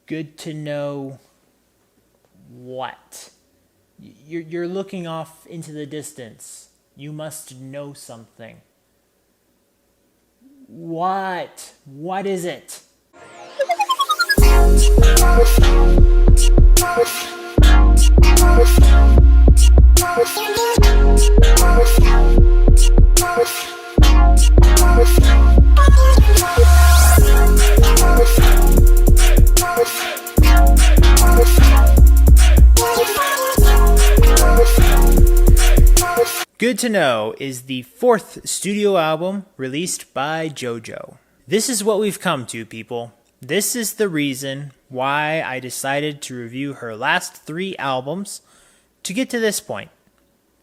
Good to know what? You're looking off into the distance. You must know something. What? What is it? Good to Know is the fourth studio album released by JoJo. This is what we've come to, people. This is the reason why I decided to review her last 3 albums to get to this point.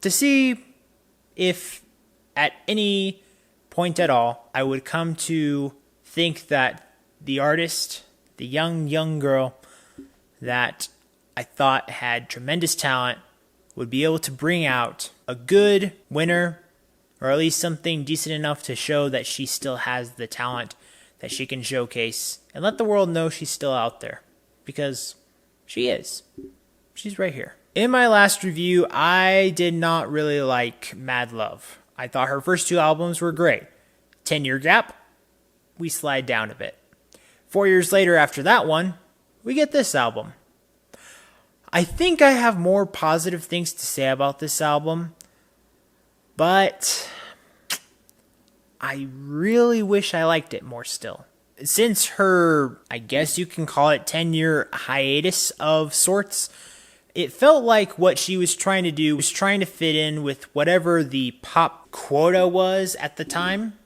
To see if at any point at all I would come to think that the artist, the young girl that I thought had tremendous talent, would be able to bring out a good winner, or at least something decent enough to show that she still has the talent that she can showcase and let the world know she's still out there. Because she is. She's right here. In my last review, I did not really like Mad Love. I thought her first 2 albums were great. 10-year gap, we slide down a bit. 4 years later after that one, we get this album. I think I have more positive things to say about this album, but I really wish I liked it more still. Since her, I guess you can call it 10-year hiatus of sorts, it felt like what she was trying to do was trying to fit in with whatever the pop quota was at the time.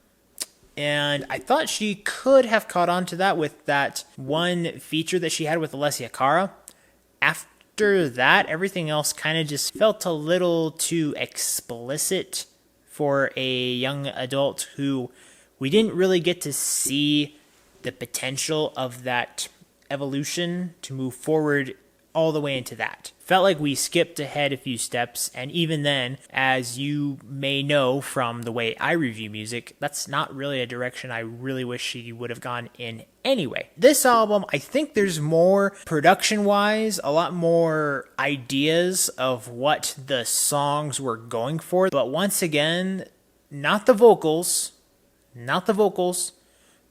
And I thought she could have caught on to that with that one feature that she had with Alessia Cara. After that, everything else kind of just felt a little too explicit for a young adult who we didn't really get to see the potential of that evolution to move forward all the way into that. Felt like we skipped ahead a few steps, and even then, as you may know from the way I review music, that's not really a direction I really wish she would have gone in anyway. This album, I think there's more production-wise, a lot more ideas of what the songs were going for, but once again, not the vocals,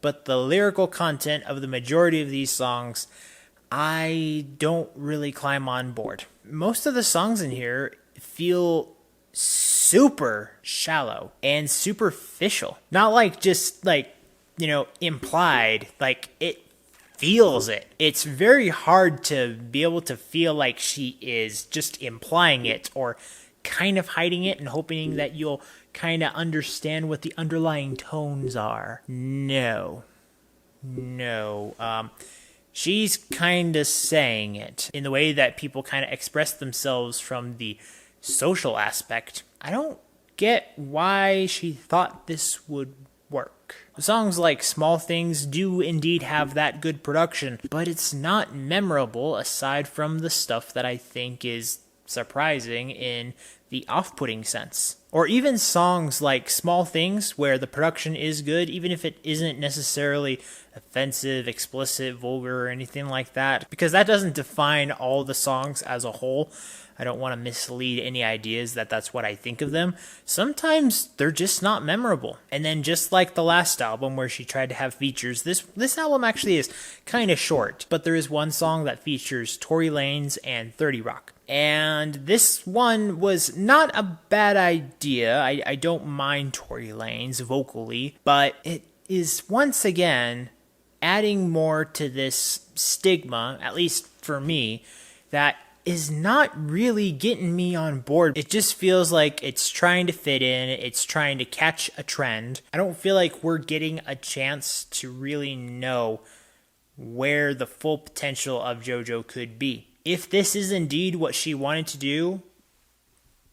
but the lyrical content of the majority of these songs, I don't really climb on board. Most of the songs in here feel super shallow and superficial. Not like just like, implied, like it feels it. It's very hard to be able to feel like she is just implying it or kind of hiding it and hoping that you'll kind of understand what the underlying tones are. No. She's kind of saying it in the way that people kind of express themselves from the social aspect. I don't get why she thought this would work. Songs like Small Things do indeed have that good production, but it's not memorable aside from the stuff that I think is surprising in the off-putting sense. Or even songs like Small Things, where the production is good, even if it isn't necessarily offensive, explicit, vulgar, or anything like that, because that doesn't define all the songs as a whole. I don't want to mislead any ideas that that's what I think of them. Sometimes they're just not memorable. And then just like the last album where she tried to have features, this album actually is kind of short, but there is one song that features Tory Lanez and 30 Rock. And this one was not a bad idea. I don't mind Tory Lanez vocally, but it is once again adding more to this stigma, at least for me, that is not really getting me on board. It just feels like it's trying to fit in, it's trying to catch a trend. I don't feel like we're getting a chance to really know where the full potential of JoJo could be. If this is indeed what she wanted to do,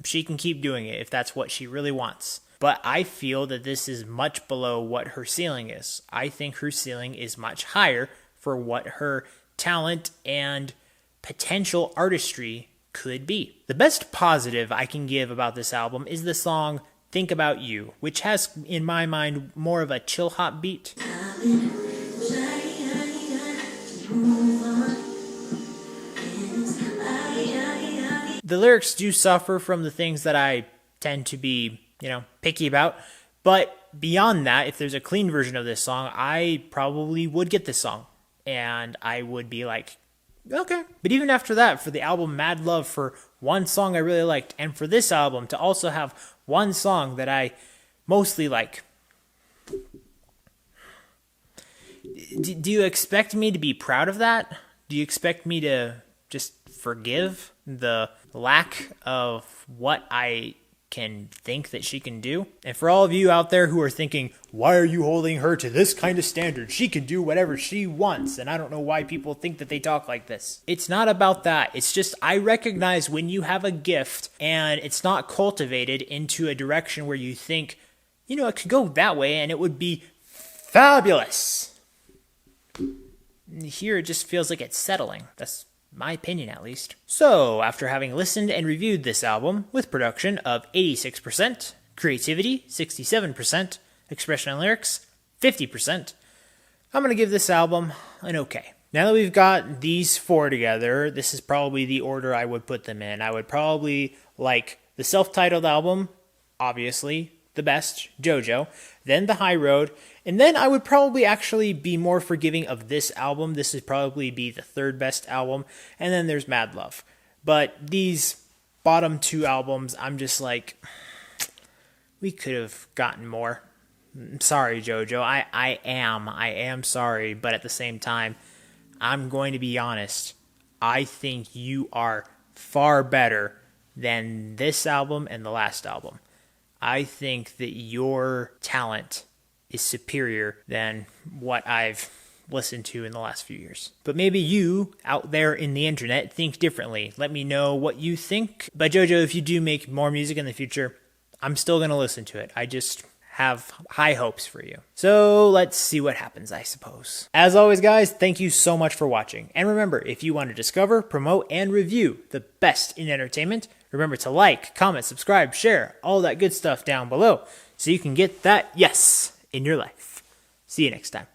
she can keep doing it if that's what she really wants. But I feel that this is much below what her ceiling is. I think her ceiling is much higher for what her talent and potential artistry could be. The best positive I can give about this album is the song Think About You, which has, in my mind, more of a chill hop beat. The lyrics do suffer from the things that I tend to be, picky about. But beyond that, if there's a clean version of this song, I probably would get this song. And I would be like, okay. But even after that, for the album Mad Love, for one song I really liked, and for this album to also have one song that I mostly like. Do you expect me to be proud of that? Do you expect me to just forgive the lack of what I can think that she can do? And for all of you out there who are thinking, why are you holding her to this kind of standard? She can do whatever she wants, and I don't know why people think that they talk like this. It's not about that. It's just I recognize when you have a gift and it's not cultivated into a direction where you think, it could go that way and it would be fabulous. Here it just feels like it's settling. That's my opinion, at least. So, after having listened and reviewed this album with production of 86%, creativity 67%, expression and lyrics 50%, I'm going to give this album an okay. Now that we've got these four together, this is probably the order I would put them in. I would probably like the self-titled album, obviously, the best, JoJo, then The High Road, and then I would probably actually be more forgiving of this album. This would probably be the third best album, and then there's Mad Love. But these bottom two albums, I'm just like, we could have gotten more. I'm sorry, JoJo. I am sorry, but at the same time, I'm going to be honest. I think you are far better than this album and the last album. I think that your talent is superior than what I've listened to in the last few years. But maybe you, out there in the internet, think differently. Let me know what you think. But JoJo, if you do make more music in the future, I'm still going to listen to it. I just have high hopes for you. So let's see what happens, I suppose. As always, guys, thank you so much for watching. And remember, if you want to discover, promote, and review the best in entertainment, remember to like, comment, subscribe, share, all that good stuff down below so you can get that yes in your life. See you next time.